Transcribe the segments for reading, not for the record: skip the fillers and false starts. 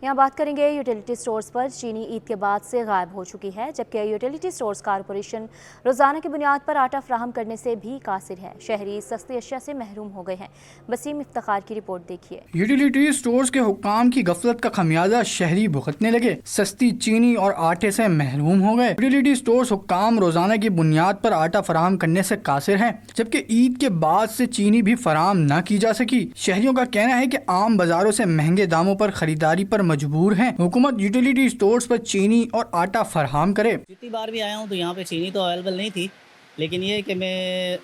यहाँ बात करेंगे यूटिलिटी स्टोर्स पर। चीनी ईद के बाद से गायब हो चुकी है, जबकि यूटिलिटी स्टोर्स कॉरपोरेशन रोजाना की बुनियाद पर आटा फराहम करने से भी कासिर है। शहरी सस्ती अशिया से महरूम हो गए हैं। वसीम इफ्तिखार की रिपोर्ट देखिए। यूटिलिटी स्टोर्स के हुक्काम की गफलत का खमियाजा शहरी भुगतने लगे, सस्ती चीनी और आटे से महरूम हो गए। यूटिलिटी स्टोर्स हुक्काम रोजाना की बुनियाद पर आटा फराहम करने से कासिर हैं, जबकि ईद के बाद से चीनी भी फराहम न की जा सकी। शहरियों का कहना है कि आम बाजारों से महंगे दामों पर खरीदारी पर मजबूर हैं। हुकूमत यूटिलिटी स्टोर्स पर चीनी और आटा फराहम करे। जितनी बार भी आया हूँ तो यहाँ पे चीनी तो अवेलेबल नहीं थी, लेकिन ये कि मैं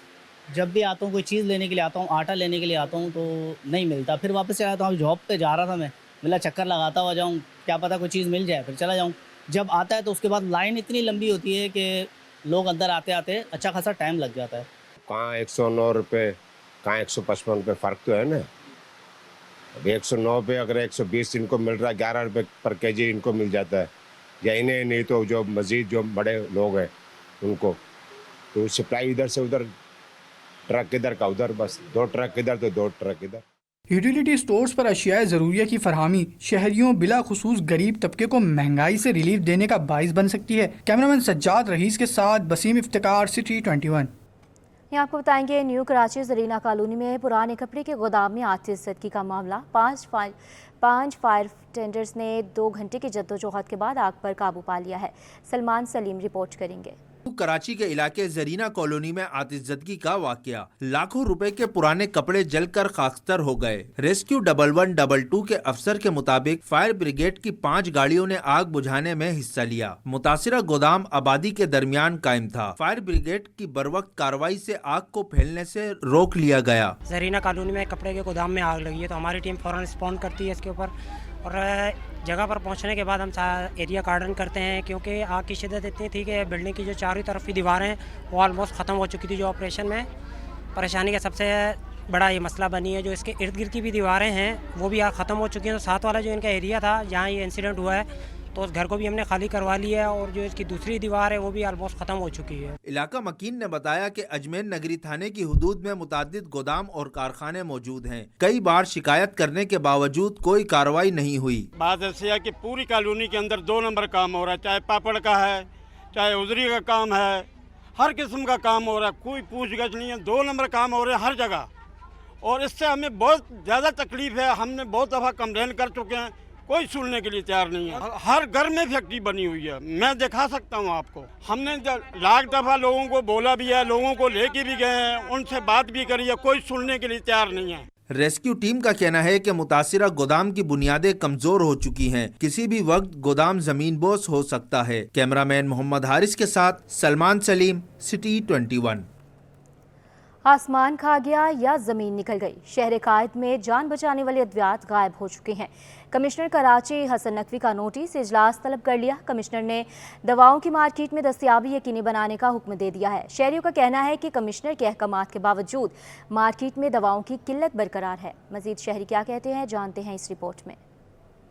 जब भी आता हूँ, कोई चीज़ लेने के लिए आता हूँ, आटा लेने के लिए आता हूँ तो नहीं मिलता। फिर वापस आया तो जॉब पे जा रहा था मैं, मिला चक्कर लगाता हुआ जाऊँ, क्या पता कोई चीज़ मिल जाए, फिर चला जाऊँ। जब आता है तो उसके बाद लाइन इतनी लंबी होती है कि लोग अंदर आते आते अच्छा खासा टाइम लग जाता है। कहाँ 109 रुपये, कहाँ 155 रुपये, फ़र्क तो है ना। अभी 109 पे अगर 120 इनको मिल रहा है, 11 रुपये पर केजी इनको मिल जाता है, या इन्हें नहीं तो जो मज़ीद जो बड़े लोग हैं उनको, तो सप्लाई इधर से उधर, ट्रक इधर का उधर, बस 2 ट्रक इधर तो 2 ट्रक इधर। यूटिलिटी स्टोर्स पर अशियाए ज़रूरिया की फरहमी शहरियों बिला खुसूस गरीब तबके को महंगाई से रिलीफ देने का बाइस बन सकती है। कैमरामैन सज्जाद रईस के साथ वसीम इफ्तिकार, सिटी 21। यहाँ आपको बताएंगे न्यू कराची जरीना कॉलोनी में पुराने कपड़े के गोदाम में आतिशज़दगी का मामला। पांच फायर टेंडर्स ने 2 घंटे की जद्दोजहद के बाद आग पर काबू पा लिया है। सलमान सलीम रिपोर्ट करेंगे। कराची के इलाके जरीना कॉलोनी में आतिशज़दगी का वाकया। लाखों रुपए के पुराने कपड़े जलकर खाकस्तर हो गए। रेस्क्यू 1122 के अफसर के मुताबिक फायर ब्रिगेड की 5 गाड़ियों ने आग बुझाने में हिस्सा लिया। मुतासिरा गोदाम आबादी के दरमियान कायम था। फायर ब्रिगेड की बरवक्त कार्रवाई से आग को फैलने से रोक लिया गया। जरीना कॉलोनी में कपड़े के गोदाम में आग लगी है, तो हमारी टीम फौरन रिस्पॉन्ड करती है इसके ऊपर, और जगह पर पहुंचने के बाद हम एरिया कार्डन करते हैं, क्योंकि आग की शिद्दत इतनी थी कि बिल्डिंग की जो चारों तरफ की दीवारें वो ऑलमोस्ट ख़त्म हो चुकी थी। जो ऑपरेशन में परेशानी का सबसे बड़ा ये मसला बनी है, जो इसके इर्द गिर्द की भी दीवारें हैं वो भी आग ख़त्म हो चुकी हैं। तो साथ वाला जो इनका एरिया था जहाँ ये इंसिडेंट हुआ है, तो उस घर को भी हमने खाली करवा लिया है, और जो इसकी दूसरी दीवार है वो भी ऑलमोस्ट ख़त्म हो चुकी है। इलाका मकीन ने बताया कि अजमेर नगरी थाने की हुदूद में मुतादिद गोदाम और कारखाने मौजूद हैं। कई बार शिकायत करने के बावजूद कोई कार्रवाई नहीं हुई। बात ऐसी है कि पूरी कॉलोनी के अंदर 2 नंबर काम हो रहा है, चाहे पापड़ का है, चाहे उजरी का काम है, हर किस्म का काम हो रहा है, कोई पूछगछ नहीं है। 2 नंबर काम हो रहे हैं हर जगह, और इससे हमें बहुत ज़्यादा तकलीफ है। हमने बहुत दफ़ा कंप्लेन कर चुके हैं, कोई सुनने के लिए तैयार नहीं है। हर घर में फैक्ट्री बनी हुई है, मैं दिखा सकता हूँ आपको। हमने लाख दफ़ा लोगों को बोला भी है, लोगों को लेके भी गए हैं, उनसे बात भी करी है, कोई सुनने के लिए तैयार नहीं है। रेस्क्यू टीम का कहना है कि मुतासिरा गोदाम की बुनियादें कमजोर हो चुकी हैं। किसी भी वक्त गोदाम जमीन बोस हो सकता है। कैमरामैन मोहम्मद हारिस के साथ सलमान सलीम, सिटी 21। आसमान खा गया या ज़मीन निकल गई, शहर कायद में जान बचाने वाले अद्वियात गायब हो चुके हैं। कमिश्नर कराची हसन नकवी का नोटिस इजलास तलब कर लिया। कमिश्नर ने दवाओं की मार्केट में दस्तयाबी यकीनी बनाने का हुक्म दे दिया है। शहरियों का कहना है कि कमिश्नर के अहकामात के बावजूद मार्केट में दवाओं की किल्लत बरकरार है। मजीद शहरी क्या कहते हैं, जानते हैं इस रिपोर्ट में।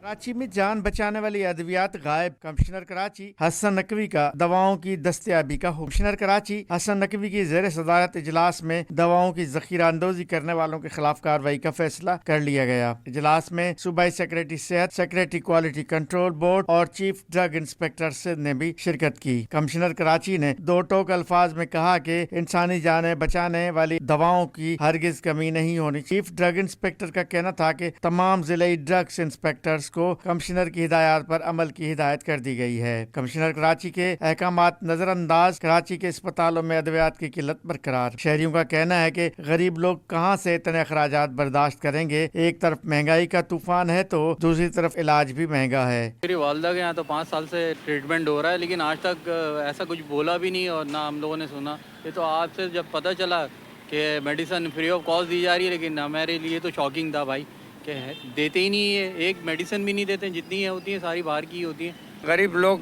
कराची में जान बचाने वाली अद्वियात गायब। कमिश्नर कराची हसन नकवी का दवाओं की दस्तयाबी का हुक्म। कमिश्नर कराची हसन नकवी की ज़ेर सदारत इजलास में दवाओं की ज़ख़ीरा अंदोज़ी करने वालों के खिलाफ कार्रवाई का फैसला कर लिया गया। इजलास में सूबाई सेक्रेटरी सेहत, सेक्रेटरी क्वालिटी कंट्रोल बोर्ड और चीफ ड्रग इंस्पेक्टर ने भी शिरकत की। कमिश्नर कराची ने 2 टोक अल्फाज में कहा कि इंसानी जानें बचाने वाली दवाओं की हरगिज कमी नहीं होनी। चीफ ड्रग इंस्पेक्टर का कहना था कि तमाम जिले ड्रग्स इंस्पेक्टर्स को कमिश्नर की हिदायत पर अमल की हिदायत कर दी गई है। कमिश्नर कराची के अहकामात नजरअंदाज, कराची के अस्पतालों में अद्वियात की किल्लत बरकरार। शहरियों का कहना है कि गरीब लोग कहां से इतने अखराजात बर्दाश्त करेंगे। एक तरफ महंगाई का तूफान है तो दूसरी तरफ इलाज भी महंगा है। मेरी वालदा के यहाँ तो 5 साल से ट्रीटमेंट हो रहा है, लेकिन आज तक ऐसा कुछ बोला भी नहीं और ना हम लोगों ने सुना। ये तो आपसे जब पता चला कि मेडिसिन फ्री ऑफ कॉस्ट दी जा रही है, लेकिन हमारे लिए तो शॉकिंग था भाई, देते ही नहीं है, एक मेडिसिन भी नहीं देते, जितनी है होती है सारी बाहर की होती है। गरीब लोग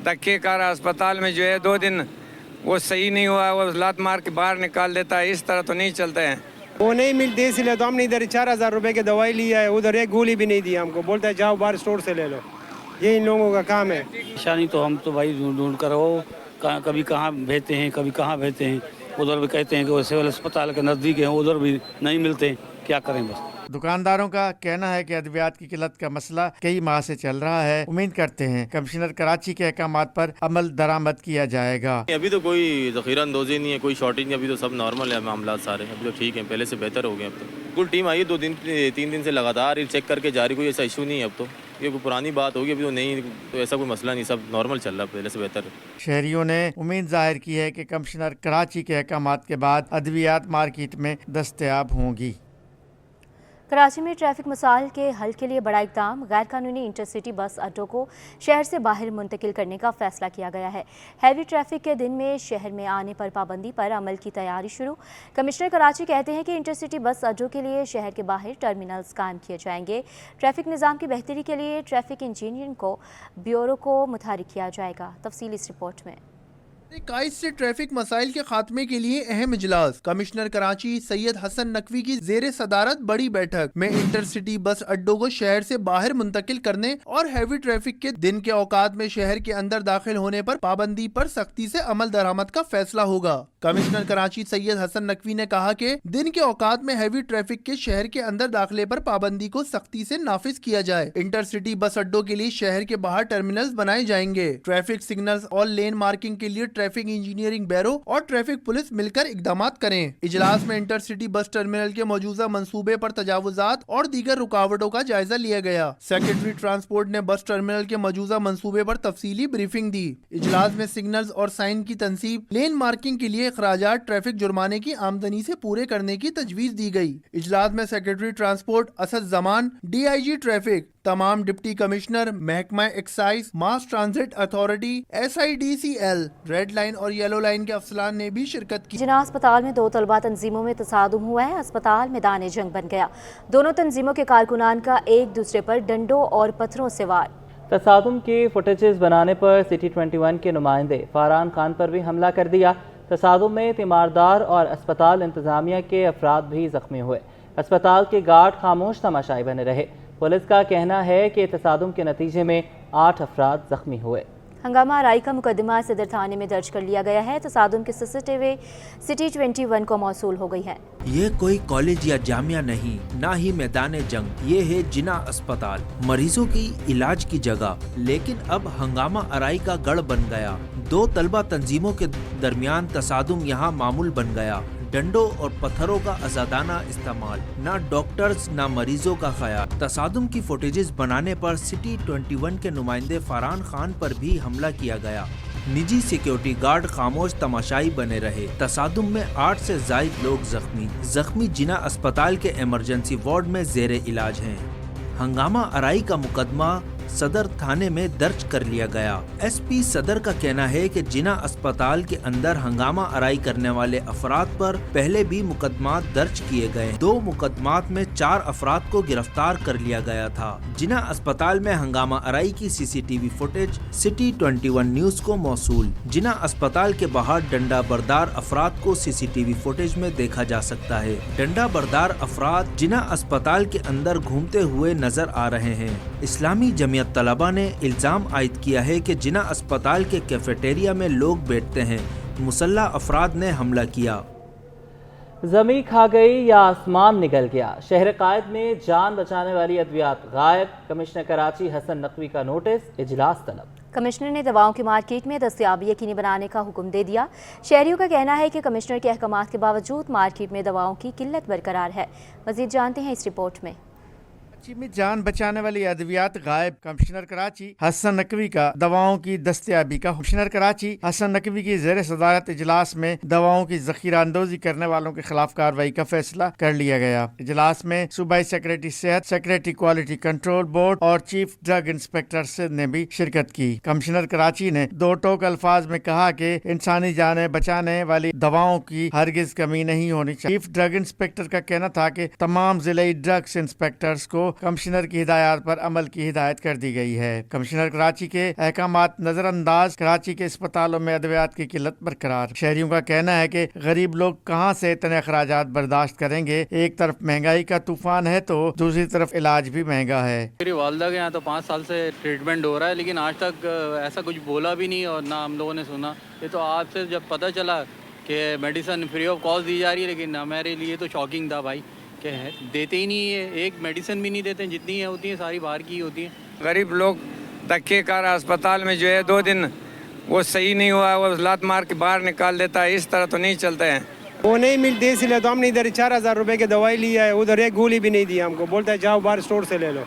धक्के कार अस्पताल में जो है 2 दिन वो सही नहीं हुआ, वो लात मार के बाहर निकाल देता है। इस तरह तो नहीं चलते हैं, वो नहीं मिलती, इसलिए तो हमने इधर 4000 रुपए की दवाई ली है, उधर एक गोली भी नहीं दी हमको, बोलता है जाओ बाहर स्टोर से ले लो। ये इन लोगों का काम है। निशानी तो हम तो भाई ढूंढ कर वो कभी कहाँ भेजते हैं, कभी कहाँ भेजते हैं। उधर भी कहते हैं कि वो सिविल अस्पताल के नज़दीक हैं, उधर भी नहीं मिलते, क्या करें बस। दुकानदारों का कहना है कि अद्वियात की किल्लत का मसला कई माह से चल रहा है। उम्मीद करते हैं कमिश्नर कराची के अहकामात पर अमल दरामद किया जाएगा। अभी तो कोई ज़ख़ीरा अंदोज़ी नहीं है, कोई शॉर्टेज नहीं, अभी तो सब नॉर्मल है मामला सारे, अभी तो ठीक है, पहले से बेहतर हो गए। अब तो कुल टीम आई है 2-3 दिन से लगातार चेक करके जा रही, कोई ऐसा इशू नहीं है। अब तो ये कोई पुरानी बात होगी, अभी तो नहीं, तो ऐसा कोई मसला नहीं, सब नॉर्मल चल रहा है, पहले से बेहतर है। शहरियों ने उम्मीद जाहिर की है कि कमिश्नर कराची के अहकामात के बाद अद्वियात मार्केट में दस्तयाब होंगी। कराची में ट्रैफिक मसाइल के हल के लिए बड़ा इक़दाम, गैर कानूनी इंटरसिटी बस अड्डों को शहर से बाहर मुंतकिल करने का फैसला किया गया है। हैवी ट्रैफिक के दिन में शहर में आने पर पाबंदी पर अमल की तैयारी शुरू। कमिश्नर कराची कहते हैं कि इंटरसिटी बस अड्डों के लिए शहर के बाहर टर्मिनल्स कायम किए जाएंगे। ट्रैफिक निज़ाम की बेहतरी के लिए ट्रैफिक इंजीनियरिंग को ब्यूरो को मुतहरिक किया जाएगा। तफसील इस रिपोर्ट में। 21 से ट्रैफिक मसाइल के खात्मे के लिए अहम इजलास। कमिश्नर कराची सैयद हसन नकवी की जेर सदारत बड़ी बैठक में इंटरसिटी बस अड्डों को शहर से बाहर मुंतकिल करने और हैवी ट्रैफिक के दिन के औकात में शहर के अंदर दाखिल होने पर पाबंदी पर सख्ती से अमल दरामद का फैसला होगा। कमिश्नर कराची सैयद हसन नकवी ने कहा कि दिन के औकात में हैवी ट्रैफिक के शहर के अंदर दाखिले पर पाबंदी को सख्ती से नाफिज किया जाए। इंटरसिटी बस अड्डों के लिए शहर के बाहर टर्मिनल्स बनाए जाएंगे। ट्रैफिक सिग्नल्स और लेन मार्किंग के लिए ट्रैफिक इंजीनियरिंग ब्यूरो और ट्रैफिक पुलिस मिलकर इकदामात करें। इजलास में इंटरसिटी बस टर्मिनल के मौजूदा मंसूबे पर तजावुजात और दीगर रुकावटों का जायजा लिया गया। सेक्रेटरी ट्रांसपोर्ट ने बस टर्मिनल के मौजूदा मंसूबे पर तफसीली ब्रीफिंग दी। इजलास में सिग्नल्स और साइन की तनसीब, लेन मार्किंग के लिए अखराजात ट्रैफिक जुर्माने की आमदनी से पूरे करने की तजवीज दी गई। इजलास में secretary transport Asad Zaman, DIG traffic, तमाम डिप्टी कमिश्नर, महकमा एक्साइज, मास transit authority, SIDCL, red line और येलो लाइन के अफसरान ने भी शिरकत की। जिना अस्पताल में 2 तलबा तंजीमों में तसादुम हुआ है। अस्पताल मैदान जंग बन गया। दोनों तंजीमों के कारकुनान का एक दूसरे पर डंडों और पत्थरों से वार। तसादुम के फुटेजेस बनाने पर सिटी 21 के नुमाइंदे फरहान खान पर भी हमला कर दिया। तसादुम में तीमारदार और अस्पताल इंतजामिया के अफराद भी जख्मी हुए। अस्पताल के गार्ड खामोश तमाशाई बने रहे। पुलिस का कहना है कि तसादुम के नतीजे में 8 अफराद जख्मी हुए। हंगामा आराई का मुकदमा सदर थाने में दर्ज कर लिया गया है। तसादुम की CCTV सिटी 21 को मौसूल हो गई है। ये कोई कॉलेज या जामिया नहीं, ना ही मैदान जंग, ये है जिना अस्पताल, मरीजों की इलाज की जगह। लेकिन अब हंगामा आराई का गढ़ बन गया। 2 तलबा तंजीमों के दरमियान तसादुम यहाँ मामूल बन गया। डंडों और पत्थरों का आजादाना इस्तेमाल, ना डॉक्टर्स ना मरीजों का ख्याल। तसादुम की फुटेजेस बनाने पर सिटी 21 के नुमाइंदे फरहान खान पर भी हमला किया गया। निजी सिक्योरिटी गार्ड खामोश तमाशाई बने रहे। तसादुम में 8 से ज्यादा लोग जख्मी जिना अस्पताल के इमरजेंसी वार्ड में जेरे इलाज हैं। हंगामा आराई का मुकदमा सदर थाने में दर्ज कर लिया गया। SP सदर का कहना है कि जिना अस्पताल के अंदर हंगामा आराई करने वाले अफराद पर पहले भी मुकदमात दर्ज किए गए। 2 मुकदमात में 4 अफराद को गिरफ्तार कर लिया गया था। जिना अस्पताल में हंगामा आराई की CCTV फुटेज सिटी 21 न्यूज को मौसूल। जिना अस्पताल के बाहर डंडा बरदार अफराद को CCTV फुटेज में देखा जा सकता है। डंडा बरदार अफराद जिना अस्पताल के अंदर घूमते हुए नजर आ रहे हैं। इस्लामी जमीयत तलबा ने इल्जाम आयद किया है कि जिना अस्पताल के कैफेटेरिया में लोग बैठते हैं। मुसल्ला अफराद ने हमला किया। जमीन खा गई या आसमान निकल गया, शहर कायद में जान बचाने वाली अद्वियात गायब। कमिश्नर कराची हसन नकवी का नोटिस, इजलास तलब। कमिश्नर ने दवाओं की मार्केट में दस्तयाबी यकीनी बनाने का हुक्म दे दिया। शहरियों का कहना है कि कमिश्नर के अहकामात के बावजूद मार्केट में दवाओं की किल्लत बरकरार है। मजीद जानते हैं इस रिपोर्ट में। कराची में जान बचाने वाली अद्वियात गायब। कमिश्नर कराची हसन नकवी का दवाओं की दस्तयाबी का। कमिश्नर कराची हसन नकवी की जेर सदारत इजलास में दवाओं की जखीरा अंदोजी करने वालों के खिलाफ कार्रवाई का फैसला कर लिया गया। इजलास में सूबाई सेक्रेटरी सेहत, सेक्रेटरी क्वालिटी कंट्रोल बोर्ड और चीफ ड्रग इंस्पेक्टर ने भी शिरकत की। कमिश्नर कराची ने 2 टोक अल्फाज में कहा कि इंसानी जानें बचाने वाली दवाओं की हरगिज कमी नहीं होनी चाहिए। चीफ ड्रग इंस्पेक्टर का कहना था कि तमाम जिले ड्रग्स इंस्पेक्टर्स को कमिश्नर की हिदायत पर अमल की हिदायत कर दी गई है। कमिश्नर कराची के अहकामात नजरअंदाज, कराची के अस्पतालों में अद्वियात की किल्लत बरकरार। शहरियों का कहना है कि गरीब लोग कहां से इतने अखराजात बर्दाश्त करेंगे। एक तरफ महंगाई का तूफान है तो दूसरी तरफ इलाज भी महंगा है। मेरी वालदा के यहाँ तो 5 साल से ट्रीटमेंट हो रहा है, लेकिन आज तक ऐसा कुछ बोला भी नहीं और ना हम लोगों ने सुना। ये तो आज से जब पता चला कि मेडिसिन फ्री ऑफ कॉस्ट दी जा रही है, लेकिन हमारे लिए तो शॉकिंग था भाई, क्या है, देते ही नहीं है, एक मेडिसिन भी नहीं देते, जितनी है होती है सारी बाहर की होती है। गरीब लोग धक्के कार अस्पताल में जो है 2 दिन वो सही नहीं हुआ, वो लात मार के बाहर निकाल देता है। इस तरह तो नहीं चलते हैं। वो नहीं मिलती इसलिए तो हमने इधर 4000 रुपए की दवाई ली है, उधर एक गोली भी नहीं दी हमको, बोलता है जाओ बाहर स्टोर से ले लो।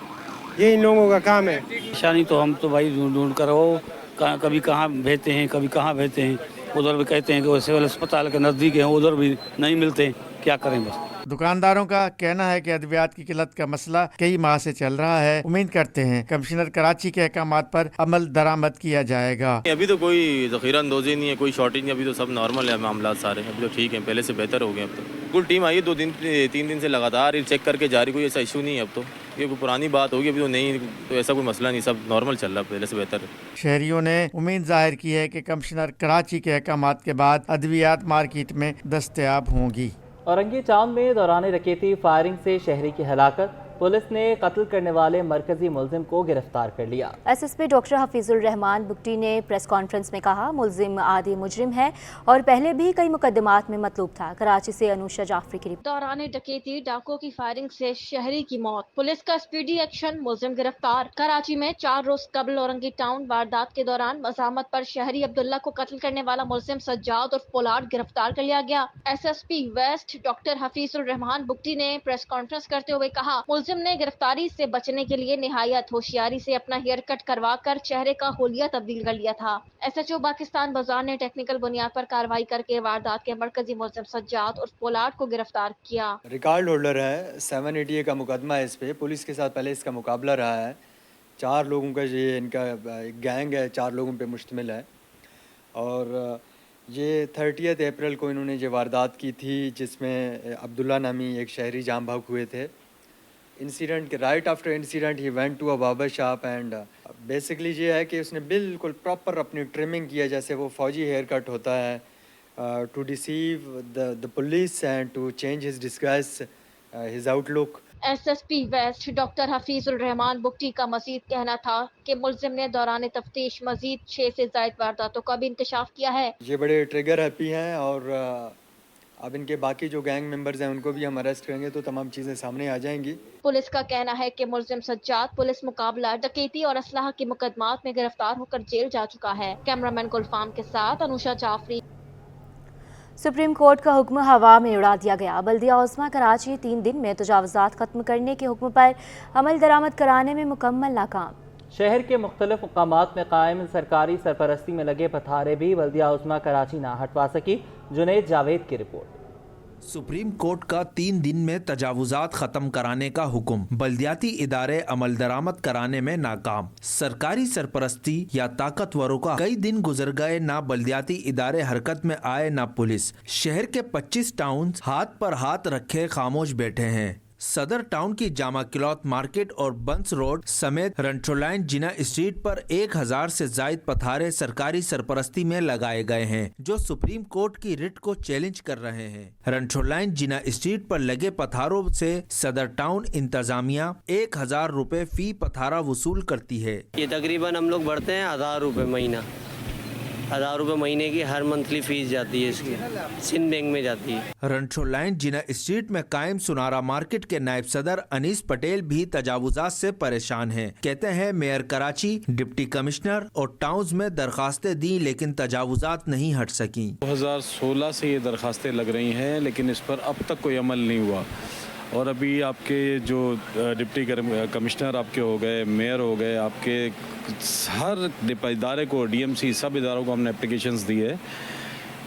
ये इन लोगों का काम है। निशानी तो हम तो भाई ढूंढ कर वो कभी कहाँ भेजते हैं, कभी कहाँ भेजते हैं, उधर भी कहते हैं कि वो सिविल अस्पताल के नज़दीक है, उधर भी नहीं मिलते, क्या करें बस। दुकानदारों का कहना है कि अद्वियात की किल्लत का मसला कई माह से चल रहा है। उम्मीद करते हैं कमिश्नर कराची के अहकामात पर अमल दरामद किया जाएगा। अभी तो कोई ज़ख़ीरा अंदोज़ी नहीं है, कोई शॉर्टेज नहीं, अभी तो सब नॉर्मल है मामला सारे, अभी तो ठीक है, पहले से बेहतर हो गए। अब तो बिल्कुल टीम आई है 2-3 दिन से लगातार चेक करके जा रही, कोई ऐसा इशू नहीं है। अब तो ये कोई पुरानी बात होगी, अभी तो नहीं, तो ऐसा कोई मसला नहीं, सब नॉर्मल चल रहा है, पहले से बेहतर है। शहरियों ने उम्मीद जाहिर की है कि कमिश्नर कराची के अहकामात के बाद अद्वियात मार्केट में दस्तयाब होंगी। औरंगी टाउन में दौरान डकैती फायरिंग से शहरी की हलाकत, पुलिस ने कत्ल करने वाले मरकजी मुलजिम को गिरफ्तार कर लिया। एसएसपी डॉक्टर हफीजुल रहमान बुगटी ने प्रेस कॉन्फ्रेंस में कहा, मुलजिम आदि मुजरिम है और पहले भी कई मुकदमात में मतलूब था। कराची से अनुषा जाफरी की रिपोर्ट। दौरान डकैती डाकुओं की फायरिंग से शहरी की मौत, पुलिस का स्पीडी एक्शन, मुलजिम गिरफ्तार। कराची में 4 रोज कबल औरंगी टाउन वारदात के दौरान मज़ामत पर शहरी अब्दुल्ला को कत्ल करने वाला मुलजिम सज्जाद और पोलार्ड गिरफ्तार कर लिया गया। SSP west doctor Hafeezul Rehman Bugti ने प्रेस कॉन्फ्रेंस करते हुए कहा, मुलजिम ने गिरफ्तारी से बचने के लिए निहायत होशियारी से अपना हेयर कट करवा कर चेहरे का होलिया तब्दील कर लिया था। एसएचओ पाकिस्तान बाजार ने टेक्निकल बुनियाद पर कार्रवाई करके वारदात के मरकजी मुलजिम सज्जाद और पोलार्ड को गिरफ्तार किया। रिकॉर्ड होल्डर है, 780 का मुकदमा है इस पे, पुलिस के साथ पहले इसका मुकाबला रहा है। 4 लोगों का ये इनका गैंग है, 4 लोगों पे मुश्तमिल है। और ये 30 अप्रैल को इन्होंने ये वारदात की थी जिसमें अब्दुल्ला नामी एक शहरी जाम भाग हुए थे। इंसिडेंट के राइट आफ्टर इंसिडेंट ही went to a barber shop and basically ये है कि उसने बिल्कुल प्रॉपर अपनी ट्रिमिंग किया जैसे वो फौजी हेयर कट होता है, to deceive the police and to change his disguise his outlook. SSP west doctor Hafeezul Rehman Bugti का मजीद कहना था कि मुलजिम ने दौरान तफ्तीश मजीद 6 से ज़ायद वारदातों का भी इंकशाफ किया है। ये बड़े ट्रिगर हैप्पी हैं और अब इनके बाकी जो गैंग मेंबर्स हैं उनको भी हम अरेस्ट करेंगे तो तमाम चीज़ें सामने आ जाएंगी। पुलिस का कहना है कि मुलजिम सज्जाद पुलिस मुकाबला, डकैती और असलाह के मुकदमात में गिरफ्तार होकर जेल जा चुका है। कैमरामैन गुलफाम के साथ अनुषा जाफरी। सुप्रीम कोर्ट का हुक्म हवा में उड़ा दिया गया। बल्दिया औज़मा कराची 3 दिन में तजावुज़ात खत्म करने के हुक्म पर अमल दरामद कराने में मुकम्मल नाकाम। शहर के मुख्तलिफ मकामात में कायम सरकारी सरपरस्ती में लगे पथारे भी बल्दिया औज़मा कराची ना हटवा सकी। जुनैद जावेद की रिपोर्ट। सुप्रीम कोर्ट का 3 दिन में तजावुजात खत्म कराने का हुक्म, बल्दियाती इदारे अमल दरामद कराने में नाकाम। सरकारी सरपरस्ती या ताकतवरों का कई दिन गुजर गए, ना बल्दियाती इदारे हरकत में आए ना पुलिस। शहर के 25 टाउन हाथ पर हाथ रखे खामोश बैठे हैं। सदर टाउन की जामा क्लॉथ मार्केट और बंस रोड समेत रंट्रोलाइन जिना स्ट्रीट पर 1000 से जायद पथारे सरकारी सरपरस्ती में लगाए गए हैं जो सुप्रीम कोर्ट की रिट को चैलेंज कर रहे हैं। रंट्रोलाइन जिना स्ट्रीट पर लगे पथारों से सदर टाउन इंतजामिया 1000 रुपए फी पथारा वसूल करती है। ये तकरीबन हम लोग भरते हैं 1000 रुपये महीना, 1000 रुपये महीने की हर मंथली फीस जाती है इसकी, सिंध बैंक में जाती है। रंट्रोलाइन जिना स्ट्रीट में कायम सुनारा मार्केट के नायब सदर अनीस पटेल भी तजावुजात से परेशान हैं। कहते हैं मेयर कराची, डिप्टी कमिश्नर और टाउन्स में दरखास्तें दी लेकिन तजावुजात नहीं हट सकी। 2016 से ये दरखास्तें लग रही हैं लेकिन इस पर अब तक कोई अमल नहीं हुआ। और अभी आपके जो डिप्टी कमिश्नर आपके हो गए, मेयर हो गए, आपके हर इदारे को, डीएमसी सब इदारों को हमने एप्लीकेशंस दी है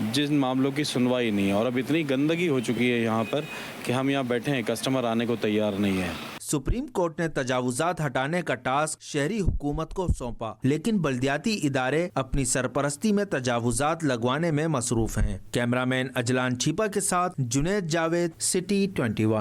जिन मामलों की सुनवाई नहीं है। और अब इतनी गंदगी हो चुकी है यहाँ पर कि हम यहाँ बैठे हैं, कस्टमर आने को तैयार नहीं है। सुप्रीम कोर्ट ने तजावुजात हटाने का टास्क शहरी हुकूमत को सौंपा लेकिन बल्दियाती इदारे अपनी सरपरस्ती में तजावुजात लगवाने में मसरूफ हैं। कैमरामैन अजलान छीपा के साथ जुनैद जावेद, सिटी 21।